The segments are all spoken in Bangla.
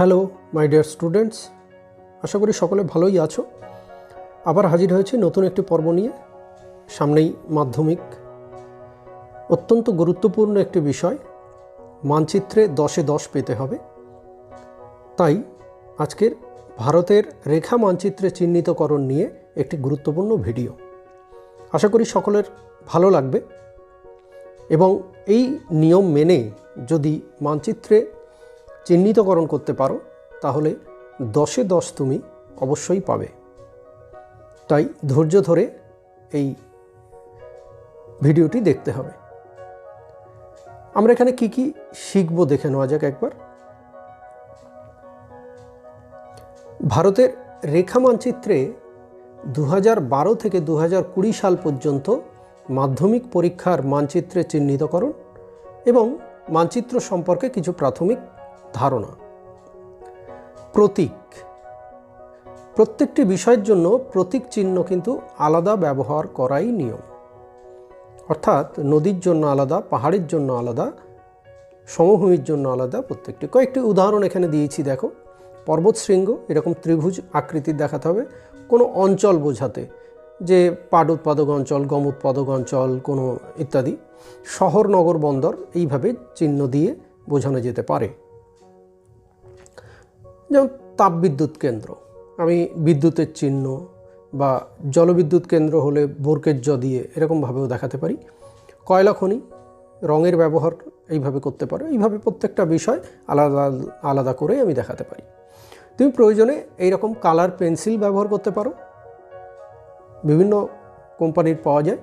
হ্যালো মাই ডিয়ার স্টুডেন্টস, আশা করি সকলে ভালোই আছো। আবার হাজির হয়েছি নতুন একটি পর্ব নিয়ে। সামনেই মাধ্যমিক, অত্যন্ত গুরুত্বপূর্ণ একটি বিষয়, মানচিত্রে 10-এ 10 পেতে হবে। তাই আজকের ভারতের রেখা মানচিত্রে চিহ্নিতকরণ নিয়ে একটি গুরুত্বপূর্ণ ভিডিও। আশা করি সকলের ভালো লাগবে এবং এই নিয়ম মেনে যদি মানচিত্রে চিহ্নিতকরণ করতে পারো তাহলে 10-এ 10 তুমি অবশ্যই পাবে। তাই ধৈর্য ধরে এই ভিডিওটি দেখতে হবে। আমরা এখানে কি কি শিখব দেখে নেওয়া যাক একবার। ভারতের রেখা মানচিত্রে 2012 থেকে 2020 সাল পর্যন্ত মাধ্যমিক পরীক্ষার মানচিত্রে চিহ্নিতকরণ এবং মানচিত্র সম্পর্কে কিছু প্রাথমিক ধারণা। প্রতীক, প্রত্যেকটি বিষয়ের জন্য প্রতীক চিহ্ন কিন্তু আলাদা ব্যবহার করাই নিয়ম। অর্থাৎ নদীর জন্য আলাদা, পাহাড়ের জন্য আলাদা, সমভূমির জন্য আলাদা প্রত্যেকটি। কয়েকটি উদাহরণ এখানে দিয়েছি দেখো। পর্বত শৃঙ্গ এরকম ত্রিভুজ আকৃতির দেখাতে হবে কোনো অঞ্চল বোঝাতে, যে পাট উৎপাদক অঞ্চল, গম উৎপাদক অঞ্চল কোনো ইত্যাদি। শহর, নগর, বন্দর এইভাবে চিহ্ন দিয়ে বোঝানো যেতে পারে। যেমন তাপবিদ্যুৎ কেন্দ্র, আমি বিদ্যুতের চিহ্ন, বা জলবিদ্যুৎ কেন্দ্র হলে বোরকের জ দিয়ে এরকমভাবেও দেখাতে পারি। কয়লা খনি, রঙের ব্যবহার এইভাবে করতে পারো। এইভাবে প্রত্যেকটা বিষয় আলাদা আলাদা করে আমি দেখাতে পারি। তুমি প্রয়োজনে এইরকম কালার পেন্সিল ব্যবহার করতে পারো, বিভিন্ন কোম্পানির পাওয়া যায়।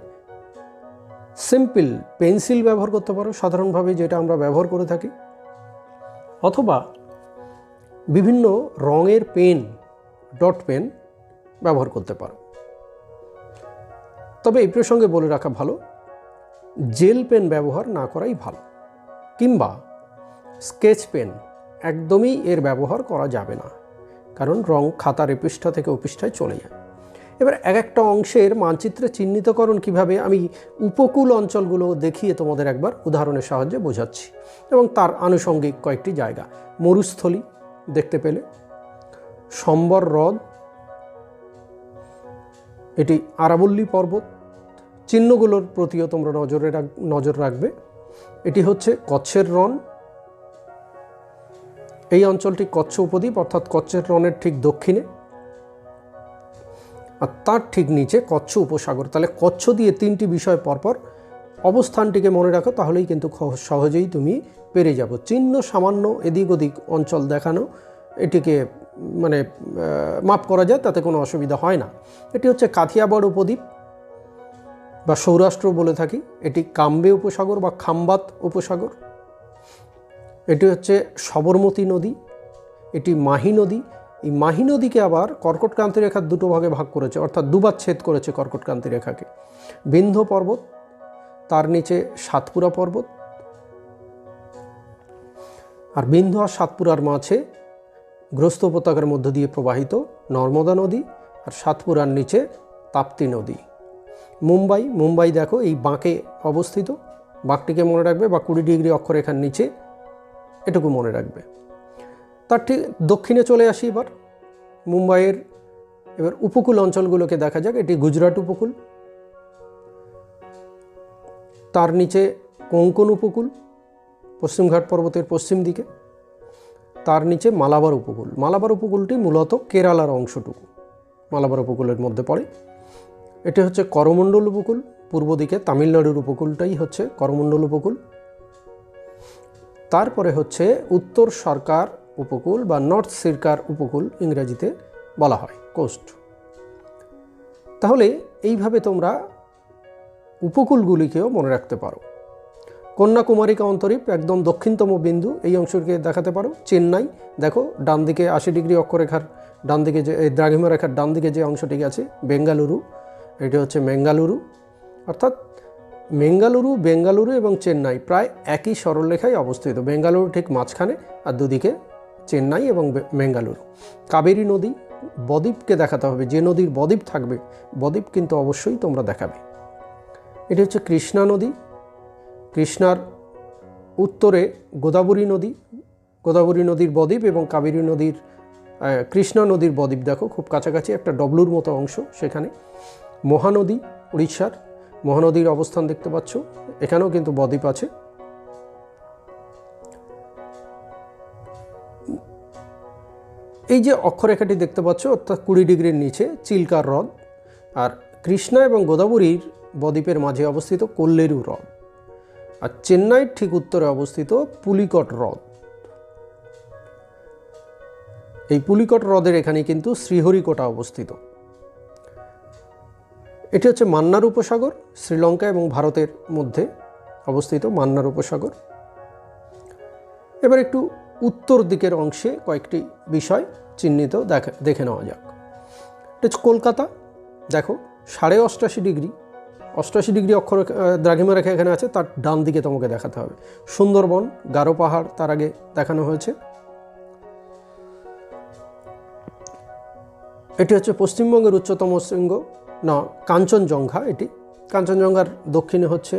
সিম্পল পেন্সিল ব্যবহার করতে পারো সাধারণভাবে, যেটা আমরা ব্যবহার করে থাকি। অথবা বিভিন্ন রঙের পেন, ডট পেন ব্যবহার করতে পারো। তবে এই প্রসঙ্গে বলে রাখা ভালো, জেল পেন ব্যবহার না করাই ভালো, কিংবা স্কেচ পেন একদমই এর ব্যবহার করা যাবে না, কারণ রং খাতার এ পৃষ্ঠা থেকে ও পৃষ্ঠায় চলে যায়। এবার এক একটা অংশের মানচিত্রে চিহ্নিতকরণ কিভাবে, আমি উপকূল অঞ্চলগুলো দেখিয়ে তোমাদের একবার উদাহরণের সাহায্যে বোঝাচ্ছি, এবং তার আনুষঙ্গিক কয়েকটি জায়গা। মরুস্থলী দেখতে পেলে, সম্বর হ্রদ, এটি আরাবল্লী পর্বত, চিহ্নগুলোর প্রতিও তোমরা নজর রাখবে। এটি হচ্ছে কচ্ছের রণ, এই অঞ্চলটি কচ্ছ উপদ্বীপ অর্থাৎ কচ্ছের রণের ঠিক দক্ষিণে, আর তার ঠিক নিচে কচ্ছ উপসাগর। তাহলে কচ্ছ দিয়ে তিনটি বিষয় পরপর অবস্থানটিকে মনে রাখো, তাহলেই কিন্তু সহজেই তুমি পেরে যাবো। চিহ্ন সামান্য এদিক ওদিক অঞ্চল দেখানো, এটিকে মানে মাপ করা যায়, তাতে কোনো অসুবিধা হয় না। এটি হচ্ছে কাথিয়াবাড় উপদ্বীপ বা সৌরাষ্ট্র বলে থাকি। এটি কাম্বে উপসাগর বা খাম্বাত উপসাগর। এটি হচ্ছে সবরমতী নদী, এটি মাহি নদী। এই মাহি নদীকে আবার কর্কটক্রান্তি রেখার দুটো ভাগে ভাগ করেছে, অর্থাৎ দুবার ছেদ করেছে কর্কটক্রান্তি রেখাকে। বিন্ধ্য পর্বত, তার নিচে সাতপুরা পর্বত, আর বিন্ধ্য আর সাতপুরার মাঝে গ্রস্ত উপত্যকার মধ্য দিয়ে প্রবাহিত নর্মদা নদী, আর সাতপুরার নিচে তাপ্তি নদী। মুম্বাই দেখো এই বাঁকে অবস্থিত, বাঁকটিকে মনে রাখবে, বা 20 ডিগ্রি অক্ষরেখার নিচে, এটুকু মনে রাখবে। তার ঠিক দক্ষিণে চলে আসি এবার মুম্বাইয়ের। এবার উপকূল অঞ্চলগুলোকে দেখা যাক। এটি গুজরাট উপকূল, তার নিচে কোঙ্কণ উপকূল পশ্চিমঘাট পর্বতের পশ্চিম দিকে, তার নিচে মালাবার উপকূল। মালাবার উপকূলটি মূলত কেরালার অংশটুকু মালাবার উপকূলের মধ্যে পড়ে। এটি হচ্ছে করমণ্ডল উপকূল, পূর্ব দিকে তামিলনাড়ুর উপকূলটাই হচ্ছে করমণ্ডল উপকূল। তারপরে হচ্ছে উত্তর সরকার উপকূল বা নর্থ সিরকার উপকূল ইংরেজিতে বলা হয়, কোস্ট। তাহলে এইভাবে তোমরা উপকূলগুলিকেও মনে রাখতে পারো। কন্যাকুমারিকা অন্তরীপ একদম দক্ষিণতম বিন্দু, এই অংশকে দেখাতে পারো। চেন্নাই দেখো ডান দিকে 80 ডিগ্রি অক্ষরেখার ডান দিকে, যে দ্রাঘিমা রেখার ডান দিকে যে অংশটি আছে, বেঙ্গালুরু, এটি হচ্ছে মেঙ্গালুরু। অর্থাৎ বেঙ্গালুরু এবং চেন্নাই প্রায় একই সরলরেখায় অবস্থিত। বেঙ্গালুরু ঠিক মাঝখানে, আর দুদিকে চেন্নাই এবং বেঙ্গালুরু। কাবেরী নদী, বদ্বীপকে দেখাতে হবে, যে নদীর বদ্বীপ থাকবে, বদ্বীপ কিন্তু অবশ্যই তোমরা দেখাবে। এটি হচ্ছে কৃষ্ণা নদী, কৃষ্ণার উত্তরে গোদাবরী নদী, গোদাবরী নদীর বদ্বীপ এবং কাবেরী নদীর কৃষ্ণা নদীর বদ্বীপ দেখো খুব কাছাকাছি একটা ডব্লুর মতো অংশ সেখানে। মহানদী, উড়িষ্যার মহানদীর অবস্থান দেখতে পাচ্ছ, এখানেও কিন্তু বদ্বীপ আছে। এই যে অক্ষরেখাটি দেখতে পাচ্ছ অর্থাৎ 20 ডিগ্রির নিচে চিল্কার হ্রদ, আর কৃষ্ণা এবং গোদাবরীর বদ্বীপের মাঝে অবস্থিত কোল্লেরু হ্রদ, আর চেন্নাইয়ের ঠিক উত্তরে অবস্থিত পুলিকট হ্রদ। এই পুলিকট হ্রদের এখানে কিন্তু শ্রীহরিকোটা অবস্থিত। এটি হচ্ছে মান্নার উপসাগর, শ্রীলঙ্কা এবং ভারতের মধ্যে অবস্থিত মান্নার উপসাগর। এবার একটু উত্তর দিকের অংশে কয়েকটি বিষয় চিহ্নিত দেখে নেওয়া যাক। এটা হচ্ছে কলকাতা, দেখো 88.5 ডিগ্রি, 88 ডিগ্রি অক্ষর দ্রাঘিমা রেখা এখানে আছে, তার ডান দিকে তোমাকে দেখাতে হবে। সুন্দরবন, গারো পাহাড় তার আগে দেখানো হয়েছে। এটি হচ্ছে পশ্চিমবঙ্গের উচ্চতম শৃঙ্গ, না কাঞ্চনজঙ্ঘা। এটি কাঞ্চনজঙ্ঘার দক্ষিণে হচ্ছে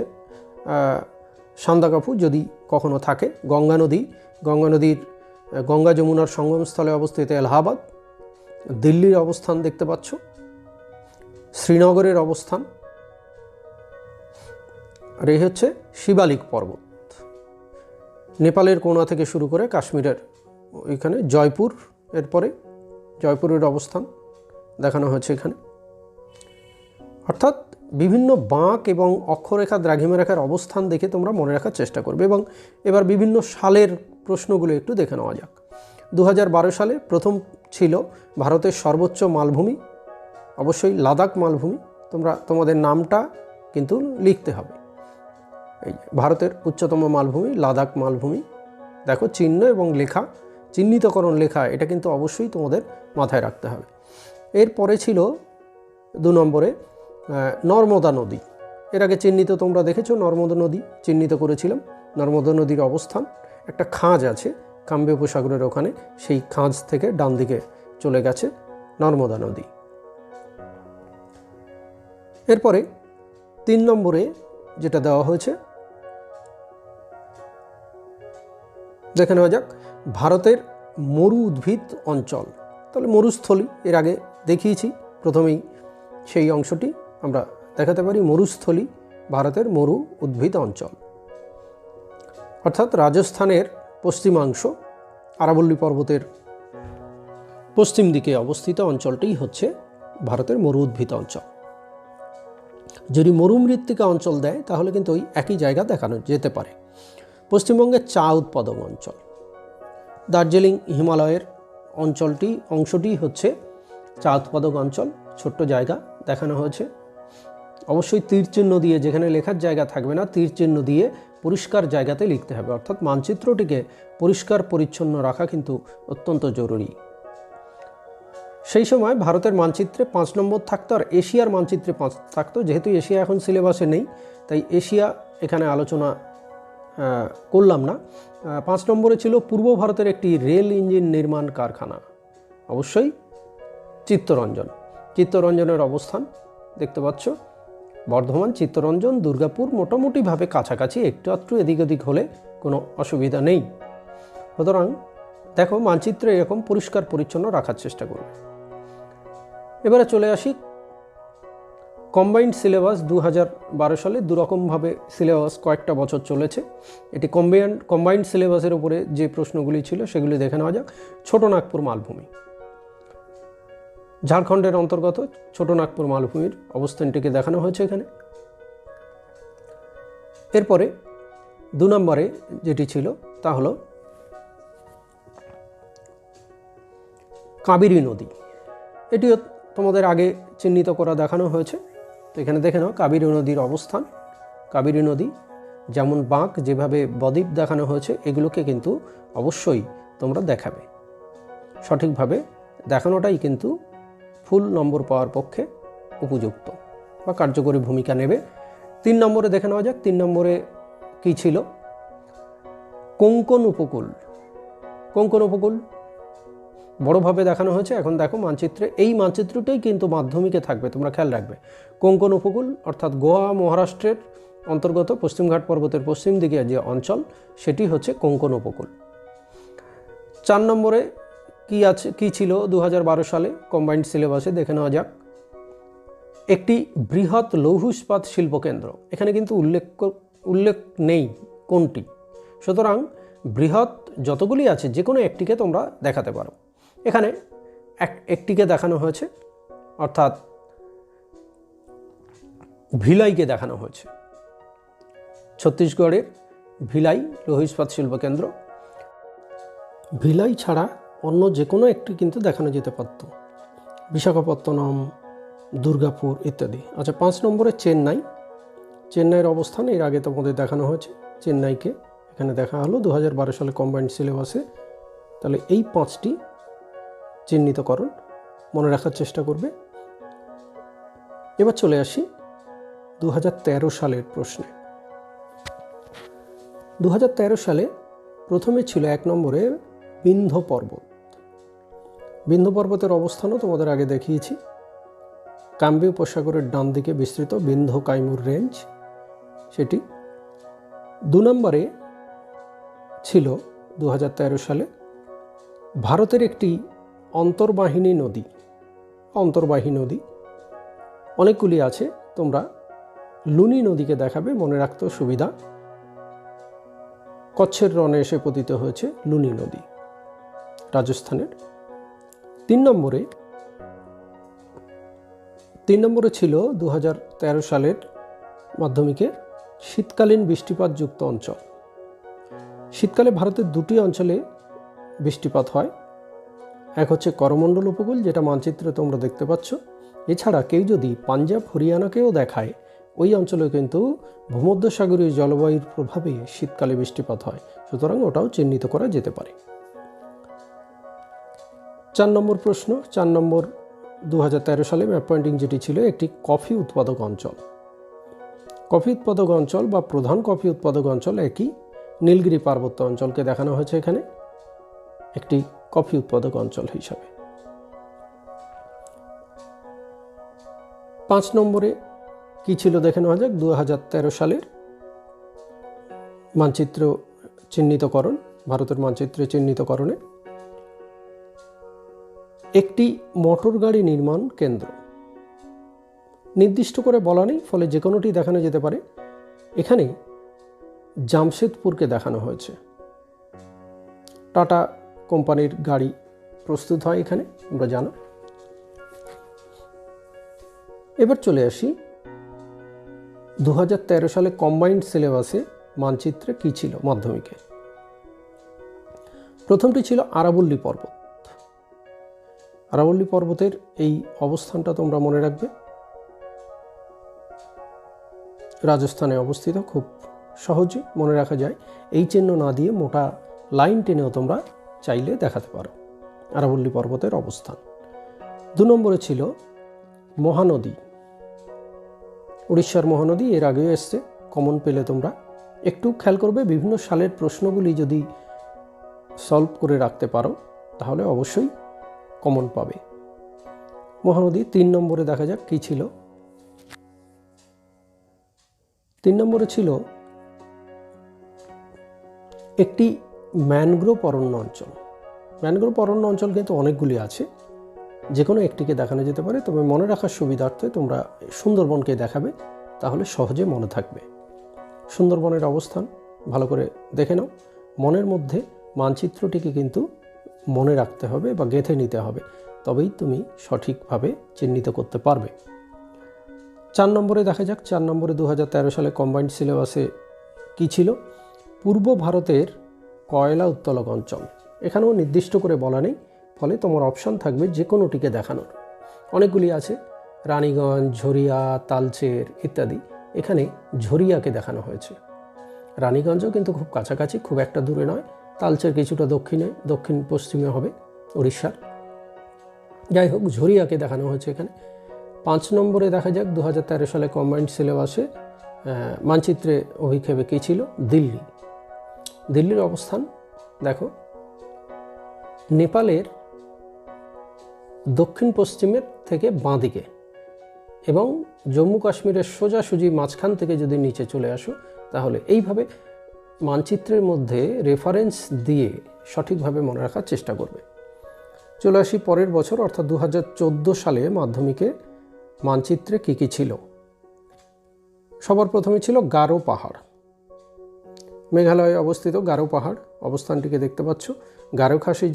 সান্দাকফু যদি কখনো থাকে। গঙ্গা নদী, গঙ্গা নদীর গঙ্গা যমুনার সঙ্গমস্থলে অবস্থিত এলাহাবাদ। দিল্লির অবস্থান দেখতে পাচ্ছ, শ্রীনগরের অবস্থান। আর এই হচ্ছে শিবালিক পর্বত, নেপালের কোনা থেকে শুরু করে কাশ্মীরের ওইখানে জয়পুর, এরপরে জয়পুরের অবস্থান দেখানো হয়েছে এখানে। অর্থাৎ বিভিন্ন বাঁক এবং অক্ষরেখা দ্রাঘিমা রেখার অবস্থান দেখে তোমরা মনে রাখার চেষ্টা করবে। এবং এবার বিভিন্ন সালের প্রশ্নগুলো একটু দেখে নেওয়া যাক। 2012 সালে প্রথম ছিল ভারতের সর্বোচ্চ মালভূমি, অবশ্যই লাদাখ মালভূমি। তোমাদের নামটা কিন্তু লিখতে হবে। এই ভারতের উচ্চতম মালভূমি লাদাখ মালভূমি, দেখো চিহ্ন এবং লেখা, চিহ্নিতকরণ লেখা, এটা কিন্তু অবশ্যই তোমাদের মাথায় রাখতে হবে। এরপরে ছিল 2 নম্বরে নর্মদা নদী। এর আগে চিহ্নিত তোমরা দেখেছো, নর্মদা নদী চিহ্নিত করেছিলাম। নর্মদা নদীর অবস্থান, একটা খাঁজ আছে কাম্বে উপসাগরের ওখানে, সেই খাঁজ থেকে ডান দিকে চলে গেছে নর্মদা নদী। এরপরে 3 নম্বরে যেটা দেওয়া হয়েছে দেখে নেওয়া যাক, ভারতের মরু উদ্ভিদ অঞ্চল। তাহলে মরুস্থলী এর আগে দেখিয়েছি, প্রথমেই সেই অংশটি আমরা দেখাতে পারি। মরুস্থলী ভারতের মরু উদ্ভিদ অঞ্চল, অর্থাৎ রাজস্থানের পশ্চিমাংশ, আরাবল্লী পর্বতের পশ্চিম দিকে অবস্থিত অঞ্চলটি হচ্ছে ভারতের মরু উদ্ভিদ অঞ্চল। যদি মরুমৃত্তিকা অঞ্চল দেয় তাহলে কিন্তু ওই একই জায়গা দেখানো যেতে পারে। পশ্চিমবঙ্গের চা উৎপাদক অঞ্চল, দার্জিলিং হিমালয়ের অংশটি হচ্ছে চা উৎপাদক অঞ্চল, ছোট্ট জায়গা দেখানো হয়েছে। অবশ্যই তীর চিহ্ন দিয়ে, যেখানে লেখার জায়গা থাকবে না তীর চিহ্ন দিয়ে পরিষ্কার জায়গাতে লিখতে হবে, অর্থাৎ মানচিত্রটিকে পরিষ্কার পরিচ্ছন্ন রাখা কিন্তু অত্যন্ত জরুরি। সেই সময় ভারতের মানচিত্রে 5 নম্বর থাকতো, আর এশিয়ার মানচিত্রে 5 থাকতো। যেহেতু এশিয়া এখন সিলেবাসে নেই, তাই এশিয়া এখানে আলোচনা করলাম না। 5 নম্বরে ছিল পূর্ব ভারতের একটি রেল ইঞ্জিন নির্মাণ কারখানা, অবশ্যই চিত্তরঞ্জনের অবস্থান দেখতে পাচ্ছ। বর্ধমান, চিত্তরঞ্জন, দুর্গাপুর মোটামুটিভাবে কাছাকাছি, একটু আধটু এদিক ওদিক হলে কোনো অসুবিধা নেই। সুতরাং দেখো মানচিত্রে এরকম পরিষ্কার পরিচ্ছন্ন রাখার চেষ্টা করবে। এবারে চলে আসি কম্বাইন্ড সিলেবাস। 2012 সালে দুরকমভাবে সিলেবাস কয়েকটা বছর চলেছে। এটি কম্বাইন্ড সিলেবাসের উপরে যে প্রশ্নগুলি ছিল সেগুলি দেখে নেওয়া যাক। ছোটনাগপুর মালভূমি, ঝাড়খণ্ডের অন্তর্গত ছোটনাগপুর মালভূমির অবস্থানটিকে দেখানো হয়েছে এখানে। এরপরে 2 নম্বরে যেটি ছিল তা হলো কাবেরী নদী। এটিও তোমাদের আগে চিহ্নিত করা দেখানো হয়েছে। তো এখানে দেখে নাও কাবেরী নদীর অবস্থান। কাবেরী নদী যেমন বাঁক, যেভাবে বদ্বীপ দেখানো হয়েছে, এগুলোকে কিন্তু অবশ্যই তোমরা দেখাবে। সঠিকভাবে দেখানোটাই কিন্তু ফুল নম্বর পাওয়ার পক্ষে উপযুক্ত বা কার্যকরী ভূমিকা নেবে। 3 নম্বরে দেখে নেওয়া যাক। 3 নম্বরে কী ছিল? কোঙ্কণ উপকূল। কোঙ্কণ উপকূল বড়োভাবে দেখানো হয়েছে। এখন দেখো মানচিত্রে, এই মানচিত্রটাই কিন্তু মাধ্যমিকে থাকবে, তোমরা খেয়াল রাখবে। কোঙ্কণ উপকূল অর্থাৎ গোয়া মহারাষ্ট্রের অন্তর্গত পশ্চিমঘাট পর্বতের পশ্চিম দিকে যে অঞ্চল, সেটি হচ্ছে কোঙ্কণ উপকূল। 4 নম্বরে কি ছিল 2012 সালে কম্বাইন্ড সিলেবাসে দেখে নেওয়া যাক। একটি বৃহৎ লৌহ ইস্পাত শিল্পকেন্দ্র, এখানে কিন্তু উল্লেখ নেই কোনটি, সুতরাং বৃহৎ যতগুলি আছে যে কোনো একটিকে তোমরা দেখাতে পারো। এখানে একটিকে দেখানো হয়েছে, অর্থাৎ ভিলাইকে দেখানো হয়েছে। ছত্তিশগড়ের ভিলাই লৌহ ইস্পাত শিল্পকেন্দ্র। ভিলাই ছাড়া অন্য যে কোনো একটি কিন্তু দেখানো যেতে পারত, বিশাখাপত্তনম, দুর্গাপুর ইত্যাদি। আচ্ছা, 5 নম্বরে চেন্নাইয়ের অবস্থান এর আগে তোমাদের দেখানো হয়েছে, চেন্নাইকে এখানে দেখা হলো 2012 সালে কম্বাইন্ড সিলেবাসে। তাহলে এই 5টি চিহ্নিতকরণ মনে রাখার চেষ্টা করবে। এবার চলে আসি 2013 সালের প্রশ্নে। 2013 সালে প্রথমে ছিল 1 নম্বরে বিন্ধ্য পর্বত। বিন্ধ্য পর্বতের অবস্থানও তোমাদের আগে দেখিয়েছি। কাম্বি উপসাগরের ডান দিকে বিস্তৃত বিন্ধ্য কাইমুর রেঞ্জ সেটি। 2 নম্বরে ছিল 2013 সালে ভারতের একটি অন্তর্বাহী নদী, অনেকগুলি আছে, তোমরা লুনি নদীকে দেখাবে, মনে রাখতেও সুবিধা। কচ্ছের রণে এসে পতিত হয়েছে লুনি নদী, রাজস্থানের। 3 নম্বরে ছিল 2013 সালের মাধ্যমিকে শীতকালীন বৃষ্টিপাতযুক্ত অঞ্চল। শীতকালে ভারতের 2টি অঞ্চলে বৃষ্টিপাত হয়, এক হচ্ছে করমণ্ডল উপকূল, যেটা মানচিত্রে তোমরা দেখতে পাচ্ছ। এছাড়া কেউ যদি পাঞ্জাব হরিয়ানাকেও দেখায়, ওই অঞ্চলে কিন্তু ভূমধ্যসাগরীয় জলবায়ুর প্রভাবে শীতকালে বৃষ্টিপাত হয়, সুতরাং ওটাও চিহ্নিত করা যেতে পারে। 4 নম্বর প্রশ্ন। 4 নম্বর 2013 সালে ম্যাপ পয়েন্টিং যেটি ছিল একটি কফি উৎপাদক অঞ্চল। কফি উৎপাদক অঞ্চল বা প্রধান কফি উৎপাদক অঞ্চল একই নীলগিরি পার্বত্য অঞ্চলকে দেখানো হয়েছে এখানে একটি কফি উৎপাদক অঞ্চল হিসাবে। 5 নম্বরে কি ছিল দেখে নেওয়া যাক। 2013 সালের মানচিত্র চিহ্নিতকরণ, ভারতের মানচিত্রে চিহ্নিতকরণে একটি মোটর গাড়ি নির্মাণ কেন্দ্র নির্দিষ্ট করে বলা নেই, ফলে যে কোনোটি দেখানো যেতে পারে। এখানে জামশেদপুরকে দেখানো হয়েছে। টাটা কোম্পানির গাড়ি প্রস্তুত হয় এখানে, আমরা জানো। এবার চলে আসি 2013 সালে কম্বাইন্ড সিলেবাসে মানচিত্রে কি ছিল মাধ্যমিকে। প্রথমটি ছিল আরাবল্লী পর্বত। আরাবল্লী পর্বতের এই অবস্থানটা তোমরা মনে রাখবে, রাজস্থানে অবস্থিত, খুব সহজে মনে রাখা যায়। এই চিহ্ন না দিয়ে মোটা লাইন টেনেও তোমরা চাইলে দেখাতে পারো আরাবল্লী পর্বতের অবস্থান। 2 নম্বরে ছিল মহানদী, উড়িষ্যার মহানদী, এর আগেও এসছে, কমন পেলে তোমরা একটু খেয়াল করবে। বিভিন্ন সালের প্রশ্নগুলি যদি সলভ করে রাখতে পারো তাহলে অবশ্যই কমন পাবে। মহানদী। 3 নম্বরে দেখা যাক কি ছিল। 3 নম্বরে ছিল একটি ম্যানগ্রোভ অরণ্য অঞ্চল। ম্যানগ্রোভ অরণ্য অঞ্চল কিন্তু অনেকগুলি আছে, যে কোনো একটিকে দেখানো যেতে পারে, তবে মনে রাখার সুবিধার্থে তোমরা সুন্দরবনকে দেখাবে, তাহলে সহজে মনে থাকবে। সুন্দরবনের অবস্থান ভালো করে দেখে নাও, মনের মধ্যে মানচিত্রটিকে কিন্তু মনে রাখতে হবে বা গেঁথে নিতে হবে, তবেই তুমি সঠিকভাবে চিহ্নিত করতে পারবে। 4 নম্বরে দেখা যাক। 4 নম্বরে 2013 সালে কম্বাইন্ড সিলেবাসে কি ছিল। পূর্ব ভারতের কয়লা উত্তোলক অঞ্চল। এখানেও নির্দিষ্ট করে বলা নেই, ফলে তোমার অপশান থাকবে যে কোনোটিকে দেখানোর। অনেকগুলি আছে, রানীগঞ্জ, ঝরিয়া, তালচের ইত্যাদি। এখানে ঝরিয়াকে দেখানো হয়েছে। রানীগঞ্জও কিন্তু খুব কাছাকাছি, খুব একটা দূরে নয়। তালচের কিছুটা দক্ষিণ পশ্চিমে হবে উড়িষ্যার। যাই হোক, ঝরিয়াকে দেখানো হয়েছে এখানে। 5 নম্বরে দেখা যাক 2013 সালে কম্বাইন্ড সিলেবাসে মানচিত্রে অভিক্ষেপে কী ছিল। দিল্লির অবস্থান দেখো, নেপালের দক্ষিণ পশ্চিমের থেকে বাঁদিকে, এবং জম্মু কাশ্মীরের সোজাসুজি মাঝখান থেকে যদি নিচে চলে আসো, তাহলে এইভাবে মানচিত্রের মধ্যে রেফারেন্স দিয়ে সঠিকভাবে মনে রাখার চেষ্টা করবে। চলে আসি পরের বছর অর্থাৎ 2014 সালে মাধ্যমিকে মানচিত্রে কী কী ছিল। সবার প্রথমে ছিল গারো পাহাড়। মেঘালয়ে অবস্থিত গারো পাহাড় অবস্থানটিকে দেখতে পাচ্ছ। গারো খাসি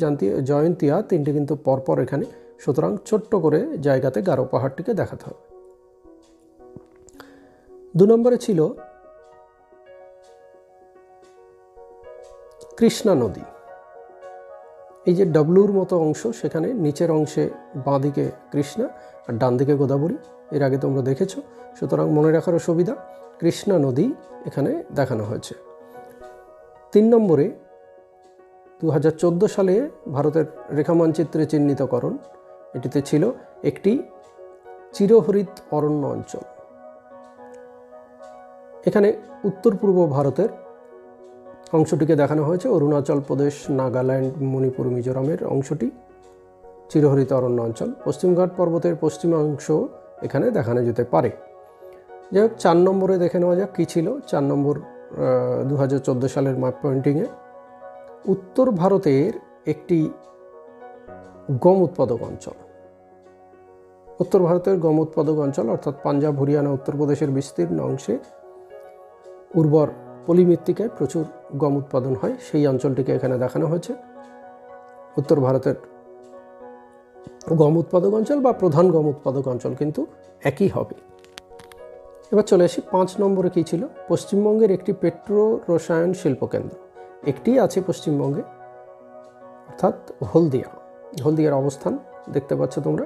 জয়ন্তিয়া তিনটি কিন্তু পরপর এখানে, সুতরাং ছোট্ট করে জায়গাতে গারো পাহাড়টিকে দেখাতে হবে। 2 নম্বরে ছিল কৃষ্ণা নদী। এই যে ডব্লুর মতো অংশ, সেখানে নিচের অংশে বাঁ দিকে কৃষ্ণা আর ডান দিকে গোদাবরী, এর আগে তোমরা দেখেছো, সুতরাং মনে রাখারও সুবিধা। কৃষ্ণা নদী এখানে দেখানো হয়েছে। 3 নম্বরে 2014 সালে ভারতের রেখামানচিত্রে চিহ্নিতকরণ, এটিতে ছিল একটি চিরহরিত অরণ্য অঞ্চল। এখানে উত্তর পূর্ব ভারতের অংশটিকে দেখানো হয়েছে, অরুণাচল প্রদেশ, নাগাল্যান্ড, মণিপুর, মিজোরামের অংশটি চিরহরিত অরণ্য অঞ্চল। পশ্চিমঘাট পর্বতের পশ্চিমাংশ এখানে দেখানো যেতে পারে। যাই হোক, 4 নম্বরে দেখে নেওয়া যাক কী ছিল। 4 নম্বর 2014 সালের ম্যাপ পয়েন্টিংয়ে উত্তর ভারতের একটি গম উৎপাদক অঞ্চল। উত্তর ভারতের গম উৎপাদক অঞ্চল অর্থাৎ পাঞ্জাব, হরিয়ানা, উত্তরপ্রদেশের বিস্তীর্ণ অংশে উর্বর পলিমৃত্তিকায় প্রচুর গম উৎপাদন হয়, সেই অঞ্চলটিকে এখানে দেখানো হয়েছে। উত্তর ভারতের গম উৎপাদক অঞ্চল বা প্রধান গম উৎপাদক অঞ্চল কিন্তু একই হবে। এবার চলে আসি 5 নম্বরে কী ছিল। পশ্চিমবঙ্গের একটি পেট্রো রসায়ন শিল্পকেন্দ্র একটি আছে পশ্চিমবঙ্গে, অর্থাৎ হলদিয়া। হলদিয়ার অবস্থান দেখতে পাচ্ছ তোমরা।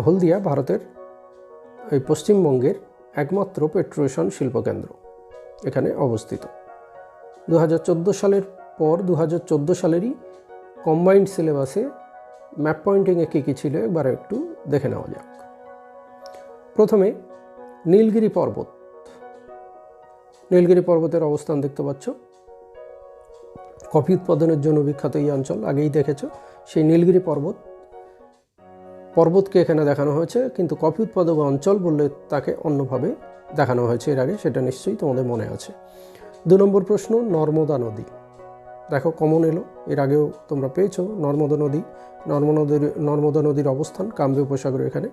হলদিয়া ভারতের এই পশ্চিমবঙ্গের একমাত্র পেট্রো রসায়ন শিল্পকেন্দ্র এখানে অবস্থিত। 2014 সালের পর 2014 সালেরই কম্বাইন্ড সিলেবাসে ম্যাপ পয়েন্টিংয়ে কী কী ছিল একবার একটু দেখে নেওয়া যাক। প্রথমে নীলগিরি পর্বত। নীলগিরি পর্বতের অবস্থান দেখতে পাচ্ছ। কফি উৎপাদনের জন্য বিখ্যাত এই অঞ্চল, আগেই দেখেছো। সেই নীলগিরি পর্বতকে এখানে দেখানো হয়েছে, কিন্তু কফি উৎপাদক অঞ্চল বললে তাকে অন্যভাবে দেখানো হয়েছে এর আগে, সেটা নিশ্চয়ই তোমাদের মনে আছে। 2 নম্বর প্রশ্ন, নর্মদা নদী। দেখো কমন এলো, এর আগেও তোমরা পেয়েছো নর্মদা নদী। নর্মদা নদীর অবস্থান কাম্বে উপসাগরে, এখানে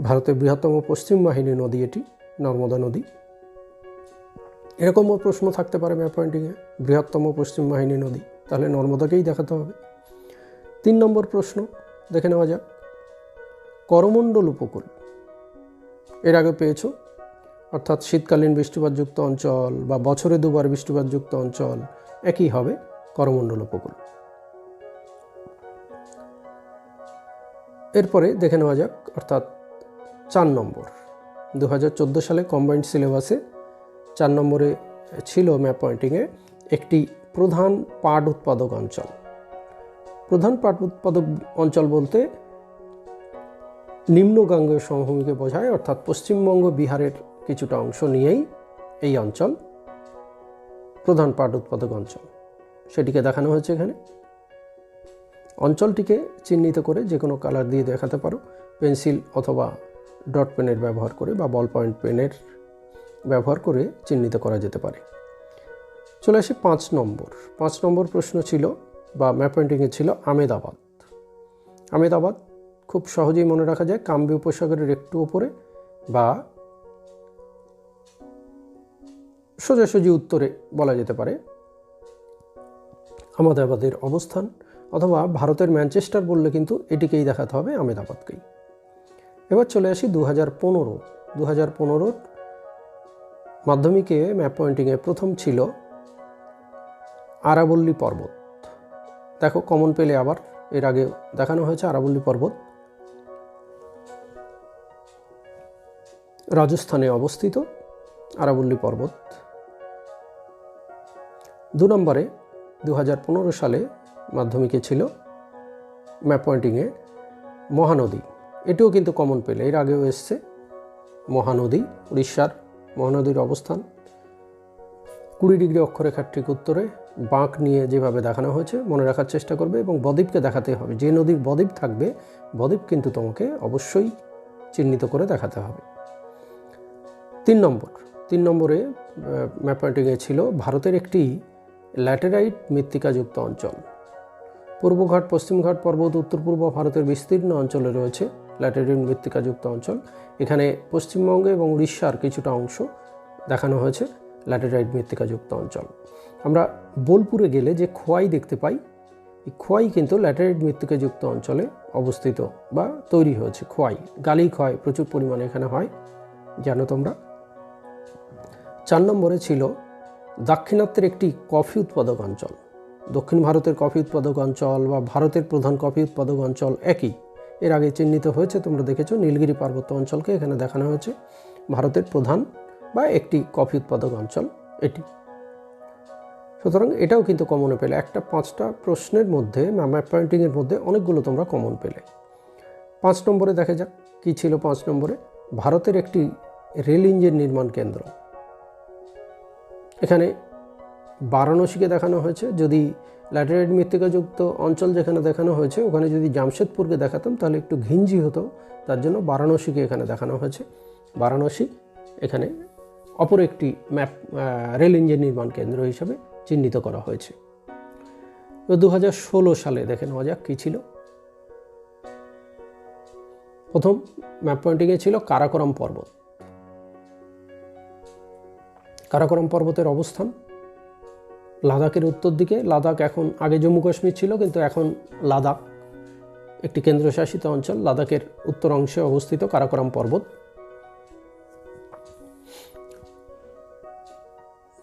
ভারতের বৃহত্তম পশ্চিম বাহিনী নদী এটি নর্মদা নদী। এরকমও প্রশ্ন থাকতে পারে ম্যাপ পয়েন্টিংয়ে, বৃহত্তম পশ্চিম বাহিনী নদী, তাহলে নর্মদাকেই দেখাতে হবে। 3 নম্বর প্রশ্ন দেখে নেওয়া যাক, করমণ্ডল উপকূল। এর আগে পেয়েছো, অর্থাৎ শীতকালীন বৃষ্টিপাতযুক্ত অঞ্চল বা বছরে 2 বার বৃষ্টিপাতযুক্ত অঞ্চল একই হবে করমণ্ডল উপকূল। এরপরে দেখে নেওয়া যাক অর্থাৎ 4 নম্বর 2014 সালে কম্বাইন্ড সিলেবাসে 4 নম্বরে ছিল ম্যাপ পয়েন্টিংয়ে একটি প্রধান পাট উৎপাদক অঞ্চল। প্রধান পাট উৎপাদক অঞ্চল বলতে নিম্ন গাঙ্গেয় সমভূমিকে বোঝায়, অর্থাৎ পশ্চিমবঙ্গ, বিহারের কিছুটা অংশ নিয়েই এই অঞ্চল প্রধান পাট উৎপাদক অঞ্চল, সেটিকে দেখানো হয়েছে এখানে। অঞ্চলটিকে চিহ্নিত করে যে কোনো কালার দিয়ে দেখাতে পারো, পেন্সিল অথবা ডট পেনের ব্যবহার করে বা বল পয়েন্ট পেনের ব্যবহার করে চিহ্নিত করা যেতে পারে। চলে আসি 5 নম্বর। 5 নম্বর প্রশ্ন ছিল বা ম্যাপ পয়েন্টিংয়ে ছিল আমেদাবাদ। আমেদাবাদ খুব সহজেই মনে রাখা যায়, কাম্বে উপসাগরের একটু উপরে বা সোজাসুজি উত্তরে বলা যেতে পারে আমেদাবাদের অবস্থান, অথবা ভারতের ম্যানচেস্টার বললে কিন্তু এটিকেই দেখাতে হবে, আমেদাবাদকেই। এবার চলে আসি 2015 মাধ্যমিকে ম্যাপ পয়েন্টিংয়ে প্রথম ছিল আরাবল্লী পর্বত। দেখো কমন পেলে আবার, এর আগে দেখানো হয়েছে আরাবল্লী পর্বত রাজস্থানে অবস্থিত। আরাবল্লী পর্বত। 2 নম্বরে 2015 সালে মাধ্যমিকে ছিল ম্যাপ পয়েন্টিংয়ে মহানদী। এটিও কিন্তু কমন পেলে, এর আগেও এসছে মহানদী, উড়িষ্যার মহানদীর অবস্থান 20 ডিগ্রি অক্ষরেখার ঠিক উত্তরে, বাঁক নিয়ে যেভাবে দেখানো হয়েছে মনে রাখার চেষ্টা করবে, এবং বদ্বীপকে দেখাতে হবে। যে নদীর বদ্বীপ থাকবে, বদ্বীপ কিন্তু তোমাকে অবশ্যই চিহ্নিত করে দেখাতে হবে। 3 নম্বর 3 নম্বরে ম্যাপ পয়েন্টিংয়ে ছিল ভারতের একটি ল্যাটেরাইট মৃত্তিকাযুক্ত অঞ্চল। পূর্বঘাট পশ্চিমঘাট পর্বত উত্তর পূর্ব ভারতের বিস্তীর্ণ অঞ্চলে রয়েছে ল্যাটেরাইট মৃত্তিকাযুক্ত অঞ্চল। এখানে পশ্চিমবঙ্গ এবং উড়িষ্যার কিছুটা অংশ দেখানো হয়েছে ল্যাটেরাইট মৃত্তিকাযুক্ত অঞ্চল। আমরা বোলপুরে গেলে যে খোয়াই দেখতে পাই, এই খোয়াই কিন্তু ল্যাটেরাইট মৃত্তিকাযুক্ত অঞ্চলে অবস্থিত বা তৈরি হয়েছে। খোয়াই, গালি ক্ষয় প্রচুর পরিমাণে এখানে হয়, জানো তোমরা। 4 নম্বরে ছিল দাক্ষিণাত্যের একটি কফি উৎপাদক অঞ্চল। দক্ষিণ ভারতের কফি উৎপাদক অঞ্চল বা ভারতের প্রধান কফি উৎপাদক অঞ্চল একই, এর আগে চিহ্নিত হয়েছে, তোমরা দেখেছো নীলগিরি পার্বত্য অঞ্চলকে এখানে দেখানো হয়েছে ভারতের প্রধান বা একটি কফি উৎপাদক অঞ্চল এটি। সুতরাং এটাও কিন্তু কমনে পেলে, একটা 5টা প্রশ্নের মধ্যে ম্যাপ পয়েন্টিংয়ের মধ্যে অনেকগুলো তোমরা কমন পেলে। 5 নম্বরে দেখা যাক কী ছিল। 5 নম্বরে ভারতের একটি রেল ইঞ্জিন নির্মাণ কেন্দ্র। এখানে বারাণসীকে দেখানো হয়েছে। যদি ল্যাটেরাইট মৃত্তিকাযুক্ত অঞ্চল যেখানে দেখানো হয়েছে ওখানে যদি জামশেদপুরকে দেখাতাম তাহলে একটু ঘিঞ্জি হতো, তার জন্য বারাণসীকে এখানে দেখানো হয়েছে। বারাণসী এখানে অপর একটি রেল ইঞ্জিন নির্মাণ কেন্দ্র হিসাবে চিহ্নিত করা হয়েছে। 2016 সালে দেখে নেওয়া যাক কী ছিল। প্রথম ম্যাপ পয়েন্টিংয়ে ছিল কারাকোরাম পর্বত। কারাকোরাম পর্বতের অবস্থান লাদাখের উত্তর দিকে। লাদাখ এখন, আগে জম্মু কাশ্মীর ছিল কিন্তু এখন লাদাখ একটি কেন্দ্রশাসিত অঞ্চল। লাদাখের উত্তর অংশে অবস্থিত কারাকোরাম পর্বত।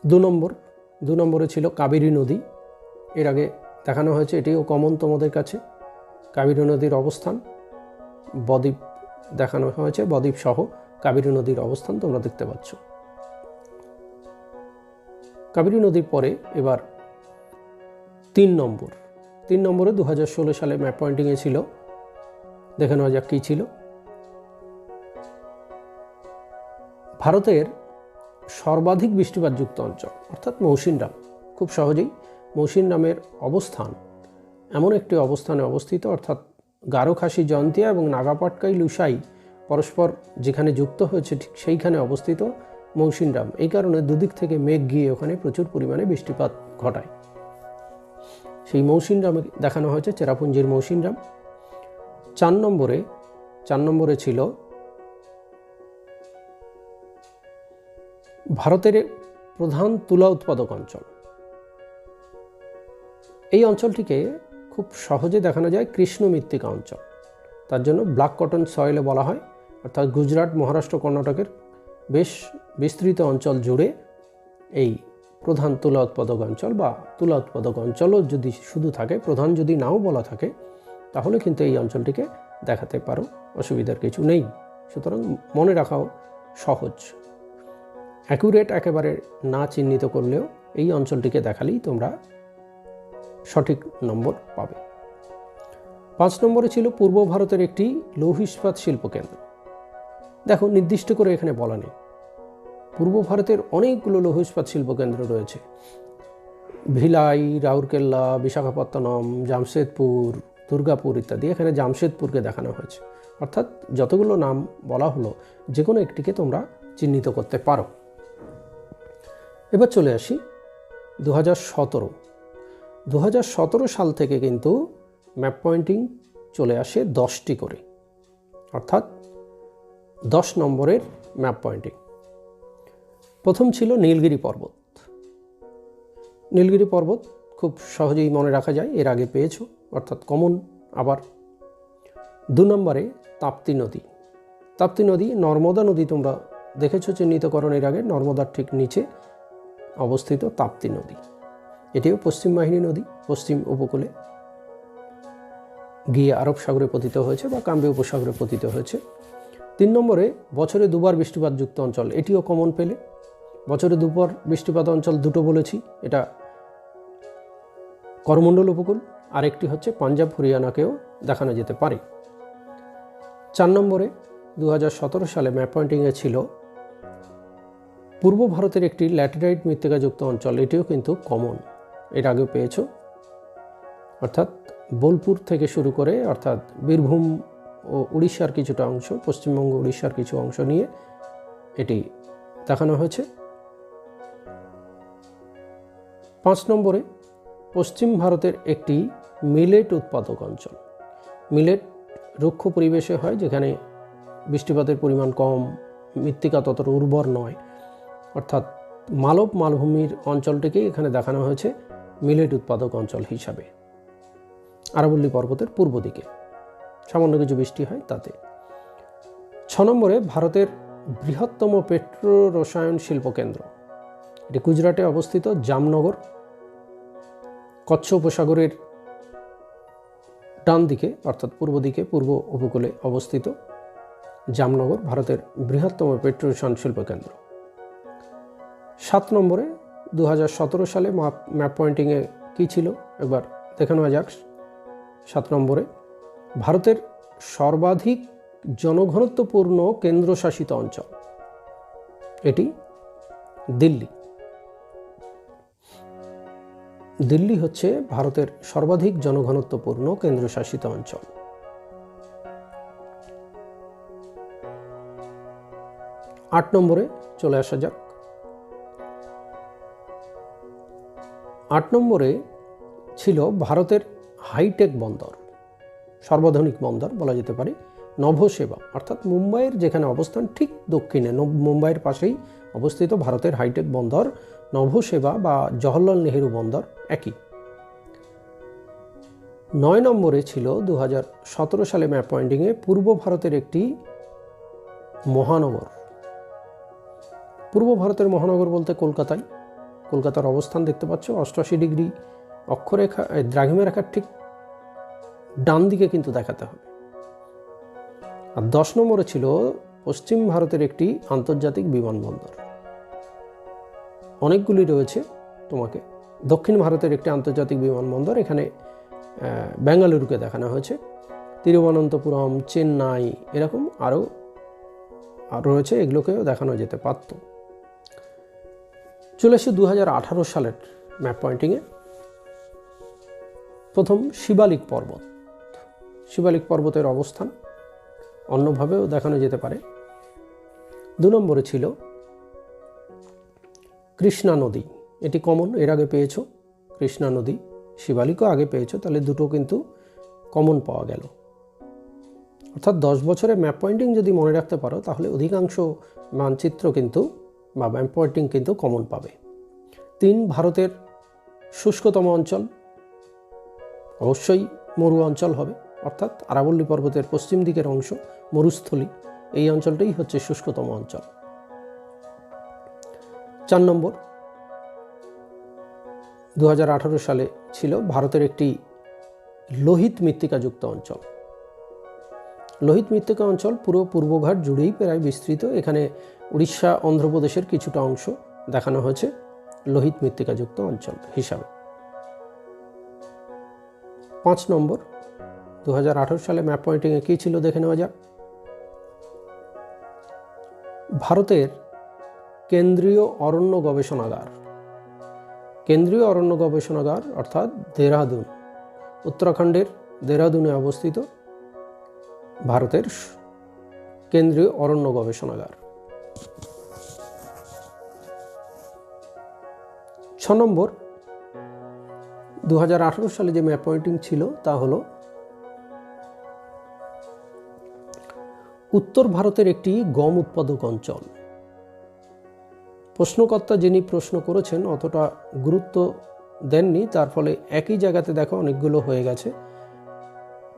2 নম্বরে ছিল কাবেরী নদী। এর আগে দেখানো হয়েছে, এটিও কমন তোমাদের কাছে। কাবেরী নদীর অবস্থান, বদ্বীপ দেখানো হয়েছে, বদ্বীপ সহ কাবেরী নদীর অবস্থান তোমরা দেখতে পাচ্ছ। কাবেরী নদীর পরে এবার 3 নম্বরে 2016 সালে ম্যাপ পয়েন্টিংয়ে ছিল, দেখে নেওয়া যাক কী ছিল। ভারতের সর্বাধিক বৃষ্টিপাতযুক্ত অঞ্চল অর্থাৎ মৌসিনরাম। খুব সহজেই মৌসিনরামের অবস্থান এমন একটি অবস্থানে অবস্থিত, অর্থাৎ গারো খাসি জয়ন্তিয়া এবং নাগাপাটকাই লুসাই পরস্পর যেখানে যুক্ত হয়েছে ঠিক সেইখানে অবস্থিত মৌসিনরাম। এই কারণে দুদিক থেকে মেঘ গিয়ে ওখানে প্রচুর পরিমাণে বৃষ্টিপাত ঘটায়। সেই মৌসিনরামে দেখানো হয়েছে চেরাপুঞ্জির মৌসিনরাম। 4 নম্বরে ছিল ভারতের প্রধান তুলা উৎপাদক অঞ্চল। এই অঞ্চলটিকে খুব সহজে দেখানো যায় কৃষ্ণ মৃত্তিকা অঞ্চল, তার জন্য ব্ল্যাক কটন সয়েলে বলা হয়। অর্থাৎ গুজরাট, মহারাষ্ট্র, কর্ণাটকের বেশ বিস্তৃত অঞ্চল জুড়ে এই প্রধান তুলা উৎপাদক অঞ্চল বা তুলা উৎপাদক অঞ্চলও যদি শুধু থাকে, প্রধান যদি নাও বলা থাকে, তাহলে কিন্তু এই অঞ্চলটিকে দেখাতে পারো, অসুবিধার কিছু নেই। সুতরাং মনে রাখাও সহজ। অ্যাকুরেট একেবারে না চিহ্নিত করলেও এই অঞ্চলটিকে দেখালেই তোমরা সঠিক নম্বর পাবে। 5 নম্বরে ছিল পূর্ব ভারতের একটি লৌহ ইস্পাত শিল্পকেন্দ্র। দেখো, নির্দিষ্ট করে এখানে বলা নেই। পূর্ব ভারতের অনেকগুলো লৌহ ইস্পাত শিল্পকেন্দ্র রয়েছে। ভিলাই, রাউরকেল্লা, বিশাখাপত্তনম, জামশেদপুর, দুর্গাপুর ইত্যাদি। এখানে জামশেদপুরকে দেখানো হয়েছে। অর্থাৎ যতগুলো নাম বলা হলো যে কোনো একটিকে তোমরা চিহ্নিত করতে পারো। এবার চলে আসি 2017 সাল থেকে কিন্তু ম্যাপ পয়েন্টিং চলে আসে 10টি করে, অর্থাৎ 10 নম্বরের ম্যাপ পয়েন্টিং। প্রথম ছিল নীলগিরি পর্বত। নীলগিরি পর্বত খুব সহজেই মনে রাখা যায়, এর আগে পেয়েছো, অর্থাৎ কমন। আবার 2 নম্বরে তাপ্তি নদী। তাপ্তি নদী, নর্মদা নদী তোমরা দেখেছো চিহ্নিতকরণের আগে, নর্মদার ঠিক নিচে অবস্থিত তাপ্তি নদী। এটিও পশ্চিম বাহিনী নদী, পশ্চিম উপকূলে গিয়ে আরব সাগরে পতিত হয়েছে বা কাম্বে উপসাগরে পতিত হয়েছে। 3 নম্বরে বছরে 2বার বৃষ্টিপাতযুক্ত অঞ্চল। এটিও কমন পেলে। বছরে 2বার বৃষ্টিপাত অঞ্চল দুটো বলেছি, এটা করমণ্ডল উপকূল, আরেকটি হচ্ছে পাঞ্জাব হরিয়ানাকেও দেখানো যেতে পারে। 4 নম্বরে 2017 সালে ম্যাপ পয়েন্টিংয়ে ছিল পূর্ব ভারতের একটি ল্যাটেরাইট মৃত্তিকাযুক্ত অঞ্চল। এটিও কিন্তু কমন, এর আগেও পেয়েছ। অর্থাৎ বোলপুর থেকে শুরু করে, অর্থাৎ বীরভূম ও উড়িষ্যার কিছুটা অংশ, পশ্চিমবঙ্গ উড়িষ্যার কিছু অংশ নিয়ে এটি দেখানো হয়েছে। 5 নম্বরে পশ্চিম ভারতের একটি মিলেট উৎপাদক অঞ্চল। মিলেট রুক্ষ পরিবেশে হয়, যেখানে বৃষ্টিপাতের পরিমাণ কম, মৃত্তিকা ততটা উর্বর নয়, অর্থাৎ মালব মালভূমির অঞ্চলটিকেই এখানে দেখানো হয়েছে মিলেট উৎপাদক অঞ্চল হিসাবে। আরাবল্লী পর্বতের পূর্ব দিকে সামান্য কিছু বৃষ্টি হয় তাতে। 6 নম্বরে ভারতের বৃহত্তম পেট্রো রসায়ন শিল্প কেন্দ্র, এটি গুজরাটে অবস্থিত জামনগর। কচ্ছ উপসাগরের ডান দিকে অর্থাৎ পূর্ব দিকে, পূর্ব উপকূলে অবস্থিত জামনগর ভারতের বৃহত্তম পেট্রো রসায়ন শিল্প কেন্দ্র। 7 নম্বরে 2017 সালে ম্যাপ পয়েন্টিংয়ে কী ছিল একবার দেখে নেওয়া যাক। 7 নম্বরে ভারতের সর্বাধিক জনঘনত্বপূর্ণ কেন্দ্রশাসিত অঞ্চল, এটি দিল্লি। দিল্লি হচ্ছে ভারতের সর্বাধিক জনঘনত্বপূর্ণ কেন্দ্রশাসিত অঞ্চল। 8 নম্বরে চলে আসা যাক। 8 নম্বরে ছিল ভারতের হাইটেক বন্দর, সর্বাধুনিক বন্দর বলা যেতে পারে, নভোসেবা, অর্থাৎ মুম্বাইয়ের যেখানে অবস্থান ঠিক দক্ষিণে, মুম্বাইয়ের পাশেই অবস্থিত ভারতের হাইটেক বন্দর নভোসেবা বা জওহরলাল নেহেরু বন্দর একই। 9 নম্বরে ছিল 2017 সালে ম্যাপ পয়েন্টিংয়ে পূর্ব ভারতের একটি মহানগর। পূর্ব ভারতের মহানগর বলতে কলকাতায়, কলকাতার অবস্থান দেখতে পাচ্ছ 88 ডিগ্রি অক্ষরেখা দ্রাঘিমা রেখার ঠিক ডান দিকে কিন্তু দেখাতে হবে। আর 10 নম্বরে ছিল পশ্চিম ভারতের একটি আন্তর্জাতিক বিমানবন্দর। অনেকগুলি রয়েছে, তোমাকে দক্ষিণ ভারতের একটি আন্তর্জাতিক বিমানবন্দর, এখানে বেঙ্গালুরুকে দেখানো হয়েছে। তিরুবনন্তপুরম, চেন্নাই, এরকম আরও রয়েছে, এগুলোকেও দেখানো যেতে পারত। চলে এসে 2018 সালের ম্যাপ পয়েন্টিংয়ে। প্রথম শিবালিক পর্বত, শিবালিক পর্বতের অবস্থান অন্যভাবেও দেখানো যেতে পারে। 2 নম্বরে ছিল কৃষ্ণা নদী, এটি কমন, এর আগে পেয়েছো কৃষ্ণা নদী, শিবালিকও আগে পেয়েছো, তাহলে দুটো কিন্তু কমন পাওয়া গেল। অর্থাৎ 10 বছরে ম্যাপ পয়েন্টিং যদি মনে রাখতে পারো তাহলে অধিকাংশ মানচিত্র কিন্তু বা ম্যাপ পয়েন্টিং কিন্তু কমন পাবে। 3 ভারতের শুষ্কতম অঞ্চল, অবশ্যই মরু অঞ্চল হবে, অর্থাৎ আরাবল্লী পর্বতের পশ্চিম দিকের অংশ মরুস্থলী, এই অঞ্চলটাই হচ্ছে শুষ্কতম অঞ্চল। 4 নম্বর 2018 সালে ছিল ভারতের একটি লোহিত মৃত্তিকাযুক্ত অঞ্চল। লোহিত মৃত্তিকা অঞ্চল পুরো পূর্বঘাট জুড়েই প্রায় বিস্তৃত, এখানে উড়িষ্যা অন্ধ্রপ্রদেশের কিছুটা অংশ দেখানো হয়েছে লোহিত মৃত্তিকাযুক্ত অঞ্চল হিসাবে। 5 নম্বর 2018 সালে ম্যাপ পয়েন্টিংয়ে কী ছিল দেখে নেওয়া যাক। ভারতের কেন্দ্রীয় অরণ্য গবেষণাগার, কেন্দ্রীয় অরণ্য গবেষণাগার অর্থাৎ দেহরাদুন, উত্তরাখণ্ডের দেহরাদুনে অবস্থিত ভারতের কেন্দ্রীয় অরণ্য গবেষণাগার। 6 নম্বর 2018 সালে যে ম্যাপ পয়েন্টিং ছিল তা হলো উত্তর ভারতের একটি গম উৎপাদক অঞ্চল। প্রশ্নকর্তা যিনি প্রশ্ন করেছেন অতটা গুরুত্ব দেননি, তার ফলে একই জায়গাতে দেখো অনেকগুলো হয়ে গেছে।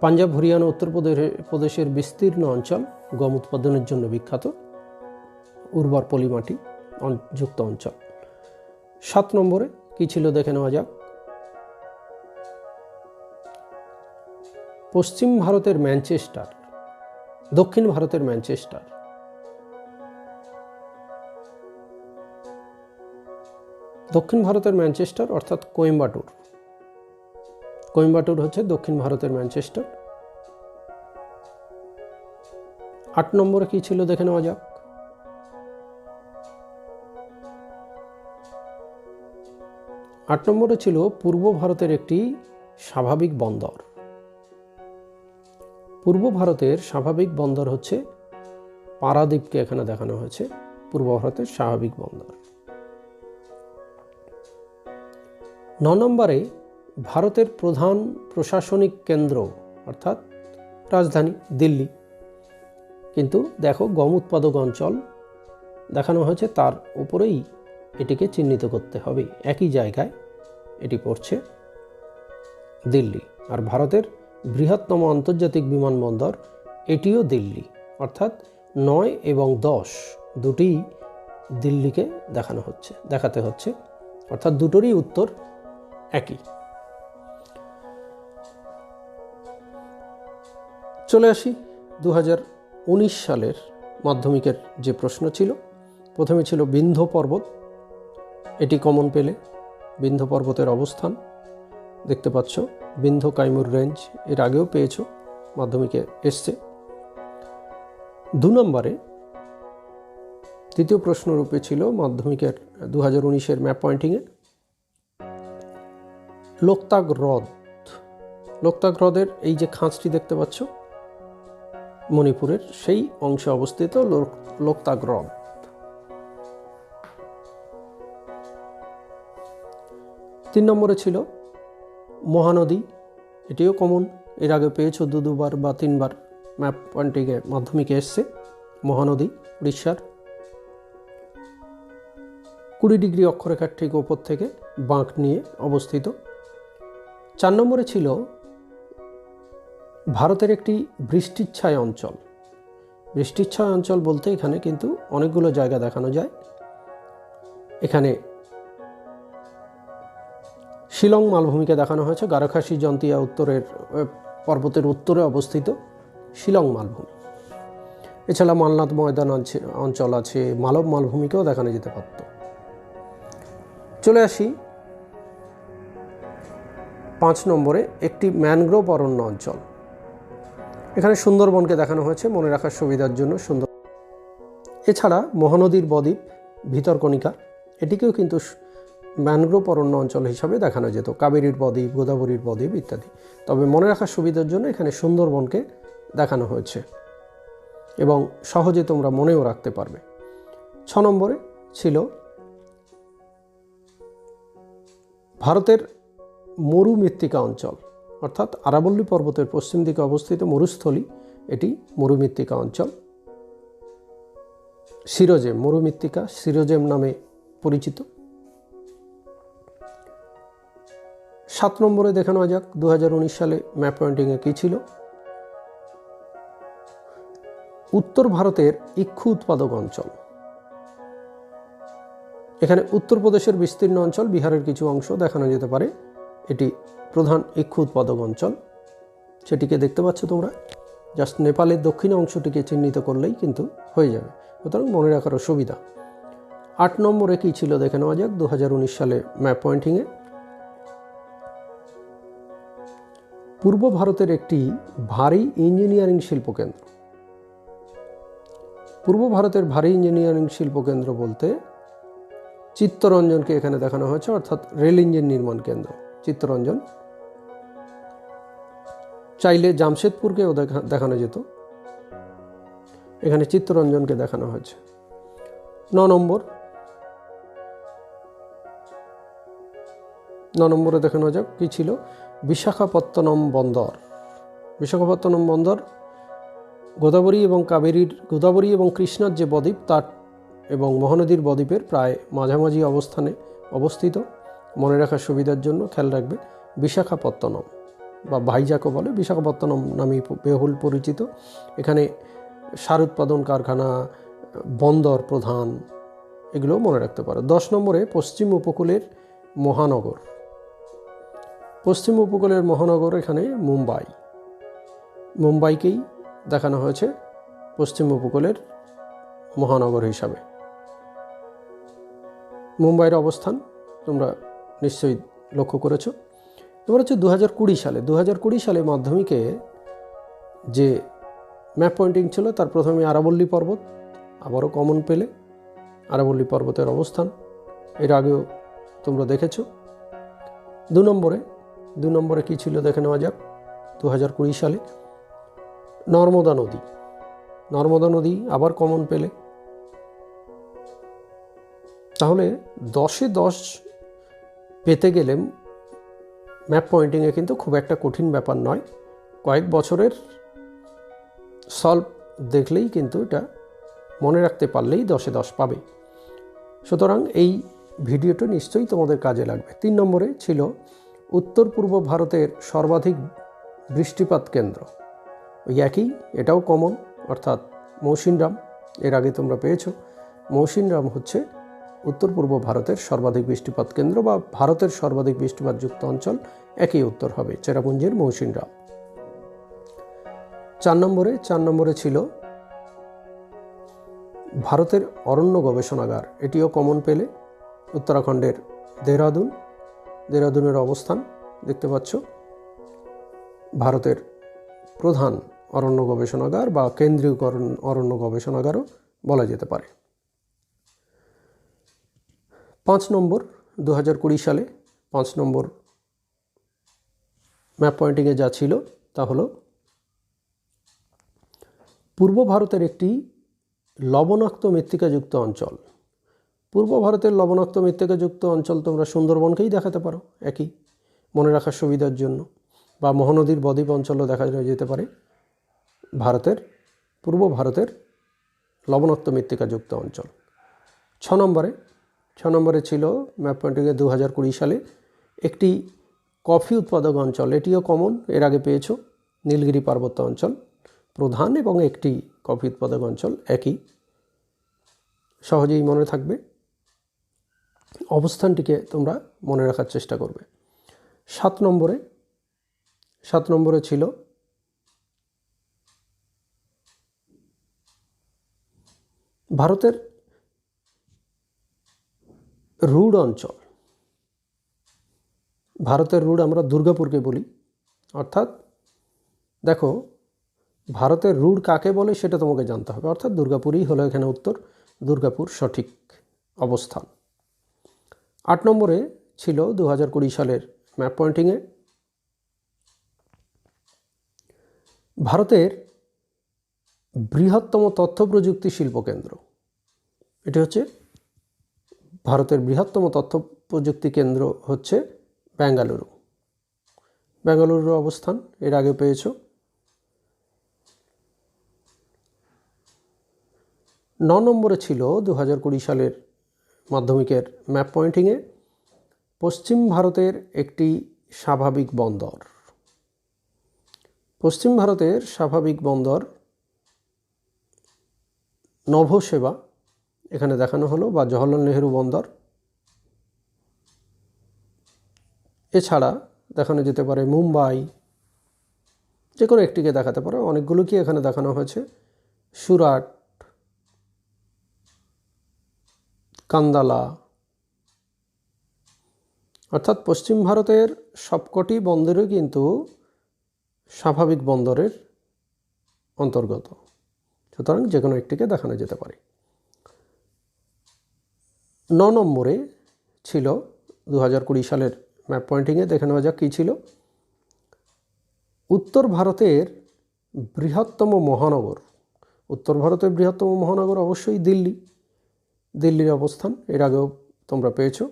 পাঞ্জাব, হরিয়ানা, উত্তরপ্রদেশের বিস্তীর্ণ অঞ্চল গম উৎপাদনের জন্য বিখ্যাত, উর্বর পলিমাটি যুক্ত অঞ্চল। 7 নম্বরে কি ছিল দেখে নেওয়া যাক। পশ্চিম ভারতের ম্যানচেস্টার, দক্ষিণ ভারতের ম্যানচেস্টার। দক্ষিণ ভারতের ম্যানচেস্টার অর্থাৎ কোয়েম্বাটুর, কোয়েম্বাটুর হচ্ছে দক্ষিণ ভারতের ম্যানচেস্টার। 8 নম্বরে কি ছিল দেখে নেওয়া যাক। 8 নম্বরে ছিল পূর্ব ভারতের একটি স্বাভাবিক বন্দর। পূর্ব ভারতের স্বাভাবিক বন্দর হচ্ছে পারাদ্বীপকে এখানে দেখানো হয়েছে। পূর্ব ভারতের স্বাভাবিক বন্দর। 9 নম্বরে ভারতের প্রধান প্রশাসনিক কেন্দ্র অর্থাৎ রাজধানী দিল্লি। কিন্তু দেখো গম উৎপাদক অঞ্চল দেখানো হয়েছে, তার উপরেই এটিকে চিহ্নিত করতে হবে, একই জায়গায় এটি পড়ছে দিল্লি। আর ভারতের বৃহত্তম আন্তর্জাতিক বিমানবন্দর এটিও দিল্লি, অর্থাৎ 9 এবং 10 দুটিই দিল্লিকে দেখাতে হচ্ছে, অর্থাৎ দুটোরই উত্তর একই। চলে আসি 2019 সালের মাধ্যমিকের যে প্রশ্ন ছিল। প্রথমে ছিল বিন্ধ্য পর্বত, এটি কমন পেলে। বিন্ধ্য পর্বতের অবস্থান দেখতে পাচ্ছ, বিন্ধ্য কাইমুর রেঞ্জ, এর আগেও পেয়েছো, মাধ্যমিকে এসছে। 2 নম্বরে তৃতীয় প্রশ্নরূপে ছিল মাধ্যমিকের 2019-এর ম্যাপ পয়েন্টিংয়ে লোকতাক হ্রদ। লোকতাক হ্রদের এই যে খাঁজটি দেখতে পাচ্ছ মণিপুরের, সেই অংশে অবস্থিত লোকতাক হ্রদ। 3 নম্বরে ছিল মহানদী, এটিও কমন, এর আগে পেয়েছো 2বার বা 3বার ম্যাপ পয়েন্টিংয়ে মাধ্যমিকে এসছে। মহানদী উড়িষ্যার 20 ডিগ্রি অক্ষরেখার ঠিক ওপর থেকে বাঁক নিয়ে অবস্থিত। 4 নম্বরে ছিল ভারতের একটি বৃষ্টিচ্ছায় অঞ্চল। বৃষ্টিচ্ছায় অঞ্চল বলতে এখানে কিন্তু অনেকগুলো জায়গা দেখানো যায়। এখানে শিলং মালভূমিকে দেখানো হয়েছে, গারোখাসি জন্তিয়া উত্তরের পর্বতের উত্তরে অবস্থিত শিলং মালভূমি। এছাড়া মালনাথ ময়দান অঞ্চল আছে, মালব মালভূমিকেও দেখানো যেতে পারত। চলে আসি 5 নম্বরে, একটি ম্যানগ্রোভ অরণ্য অঞ্চল। এখানে সুন্দরবনকে দেখানো হয়েছে মনে রাখার সুবিধার জন্য। সুন্দর, এছাড়া মহানদীর বদ্বীপ ভিতরকণিকা, এটিকেও কিন্তু ম্যানগ্রোভ অরণ্য অঞ্চল হিসাবে দেখানো যেত, কাবেরীর বদ্বীপ, গোদাবরীর বদ্বীপ ইত্যাদি। তবে মনে রাখার সুবিধার জন্য এখানে সুন্দরবনকে দেখানো হয়েছে এবং সহজে তোমরা মনেও রাখতে পারবে। 6 নম্বরে ছিল ভারতের মরুমৃত্তিকা অঞ্চল, অর্থাৎ আরাবল্লী পর্বতের পশ্চিম দিকে অবস্থিত মরুস্থলী, এটি মরুমৃত্তিকা অঞ্চল। সিরোজেম, মরুমৃত্তিকা সিরোজেম নামে পরিচিত। 7 নম্বরে দেখে নেওয়া যাক 2019 সালে ম্যাপ পয়েন্টিংয়ে কী ছিল। উত্তর ভারতের ইক্ষু উৎপাদক অঞ্চল। এখানে উত্তরপ্রদেশের বিস্তীর্ণ অঞ্চল, বিহারের কিছু অংশ দেখানো যেতে পারে। এটি প্রধান ইক্ষু উৎপাদক অঞ্চল, সেটিকে দেখতে পাচ্ছ তোমরা। জাস্ট নেপালের দক্ষিণ অংশটিকে চিহ্নিত করলেই কিন্তু হয়ে যাবে, সুতরাং মনে রাখারও সুবিধা। 8 নম্বরে কী ছিল দেখে নেওয়া যাক 2019 সালে ম্যাপ পয়েন্টিংয়ে। পূর্ব ভারতের একটি ভারী ইঞ্জিনিয়ারিং শিল্পকেন্দ্র। পূর্ব ভারতের ভারী ইঞ্জিনিয়ারিং শিল্পকেন্দ্র বলতে চিত্তরঞ্জনকে এখানে দেখানো হয়েছে, অর্থাৎ রেল ইঞ্জিন নির্মাণ কেন্দ্র চিত্তরঞ্জন। চাইলে জামশেদপুরকেও দেখানো যেত, এখানে চিত্তরঞ্জনকে দেখানো হয়েছে। 9 নম্বরে দেখানো যাক কী ছিল। বিশাখাপত্তনম বন্দর। বিশাখাপত্তনম বন্দর গোদাবরী এবং কৃষ্ণার যে বদ্বীপ তার এবং মহানদীর বদ্বীপের প্রায় মাঝামাঝি অবস্থানে অবস্থিত। মনে রাখার সুবিধার জন্য খেয়াল রাখবে বিশাখাপত্তনম বা ভাইজাকও বলে, বিশাখাপত্তনম নামে বহুল পরিচিত। এখানে সার উৎপাদন কারখানা, বন্দর প্রধান, এগুলোও মনে রাখতে পারো। 10 নম্বরে পশ্চিম উপকূলের মহানগর। পশ্চিম উপকূলের মহানগর এখানে মুম্বাইকেই দেখানো হয়েছে পশ্চিম উপকূলের মহানগর হিসাবে। মুম্বাইয়ের অবস্থান তোমরা নিশ্চয়ই লক্ষ্য করেছো। এবার হচ্ছে 2020 সালে মাধ্যমিকে যে ম্যাপ পয়েন্টিং ছিল তার প্রথমে আরাবল্লী পর্বত, আবারও কমন পেলে আরাবল্লী পর্বতের অবস্থান, এর আগেও তোমরা দেখেছো। 2 নম্বরে কী ছিল দেখে নেওয়া যাক 2020 সালে। নর্মদা নদী আবার কমন পেলে। তাহলে 10-এ 10 পেতে গেলে ম্যাপ পয়েন্টিংয়ে কিন্তু খুব একটা কঠিন ব্যাপার নয়, কয়েক বছরের সলভ দেখলেই কিন্তু এটা মনে রাখতে পারলেই 10-এ 10 পাবে। সুতরাং এই ভিডিওটা নিশ্চয়ই তোমাদের কাজে লাগবে। 3 নম্বরে ছিল উত্তর পূর্ব ভারতের সর্বাধিক বৃষ্টিপাত কেন্দ্র। ওই একই, এটাও কমন, অর্থাৎ মৌসিনরাম। এর আগে তোমরা পেয়েছো। মৌসিনরাম হচ্ছে উত্তর পূর্ব ভারতের সর্বাধিক বৃষ্টিপাত কেন্দ্র বা ভারতের সর্বাধিক বৃষ্টিপাতযুক্ত অঞ্চল, একই উত্তর হবে, চেরাপুঞ্জির মৌসিনরাম। 4 নম্বরে ছিল ভারতের অরণ্য গবেষণাগার। এটিও কমন পেলে, উত্তরাখণ্ডের দেহরাদুনের অবস্থান দেখতে পাচ্ছ। ভারতের প্রধান অরণ্য গবেষণাগার বা কেন্দ্রীয় অরণ্য গবেষণাগারও বলা যেতে পারে। 5 নম্বর 2020 সালে 5 নম্বর ম্যাপ পয়েন্টিংয়ে যা ছিল তা হলো পূর্ব ভারতের একটি লবণাক্ত মৃত্তিকাযুক্ত অঞ্চল। পূর্ব ভারতের লবণাক্ত মৃত্তিকাযুক্ত অঞ্চল তোমরা সুন্দরবনকেই দেখাতে পারো, একই মনে রাখার সুবিধার জন্য, বা মহানদীর বদ্বীপ অঞ্চলও দেখা যেতে পারে। পূর্ব ভারতের লবণাক্ত মৃত্তিকাযুক্ত অঞ্চল। 6 নম্বরে ছিল ম্যাপ পয়েন্টিংয়ে 2020 সালে একটি কফি উৎপাদক অঞ্চল। এটিও কমন, এর আগে পেয়েছো, নীলগিরি পার্বত্য অঞ্চল প্রধান এবং একটি কফি উৎপাদক অঞ্চল, একই, সহজেই মনে থাকবে। অবস্থানটিকে তোমরা মনে রাখার চেষ্টা করবে। 7 নম্বরে ছিল ভারতের রুড় অঞ্চল। ভারতের রুড় আমরা দুর্গাপুরকে বলি, অর্থাৎ দেখো ভারতের রুড় কাকে বলে সেটা তোমাকে জানতে হবে, অর্থাৎ দুর্গাপুরই হলো এখানে উত্তর, দুর্গাপুর সঠিক অবস্থান। 8 নম্বরে ছিল 2020 সালের ম্যাপ পয়েন্টিংয়ে ভারতের বৃহত্তম তথ্য প্রযুক্তি শিল্পকেন্দ্র। এটি হচ্ছে ভারতের বৃহত্তম তথ্য প্রযুক্তি কেন্দ্র হচ্ছে বেঙ্গালুরুর অবস্থান, এর আগে পেয়েছো। 9 নম্বরে ছিল 2020 সালের মাধ্যমিকের ম্যাপ পয়েন্টিংয়ে পশ্চিম ভারতের একটি স্বাভাবিক বন্দর। পশ্চিম ভারতের স্বাভাবিক বন্দর নভোসেবা এখানে দেখানো হলো, বা জওহরলাল নেহেরু বন্দর। এছাড়া দেখানো যেতে পারে মুম্বাই, যে কোনো একটিকে দেখাতে পারো, অনেকগুলোকে এখানে দেখানো হয়েছে, সুরাট, কান্দালা। অর্থাৎ পশ্চিম ভারতের সবকটি বন্দরই কিন্তু স্বাভাবিক বন্দরের অন্তর্গত, সুতরাং যে কোনো একটিকে দেখানো যেতে পারে। 9 নম্বরে ছিল 2020 সালের ম্যাপ পয়েন্টিংয়ে, দেখে নেওয়া যাক কী ছিল। উত্তর ভারতের বৃহত্তম মহানগর। উত্তর ভারতের বৃহত্তম মহানগর অবশ্যই দিল্লির অবস্থান, এর আগেও তোমরা পেয়েছো।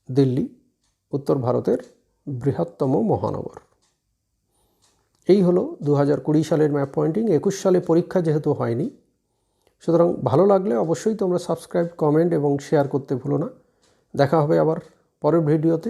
দিল্লি উত্তর ভারতের বৃহত্তম মহানগর। এই হলো 2020 সালের ম্যাপ পয়েন্টিং। 21 সালে পরীক্ষা যেহেতু হয়নি, সুতরাং ভালো লাগলে অবশ্যই তোমরা সাবস্ক্রাইব, কমেন্ট এবং শেয়ার করতে ভুলো না। দেখা হবে আবার পরের ভিডিওতে।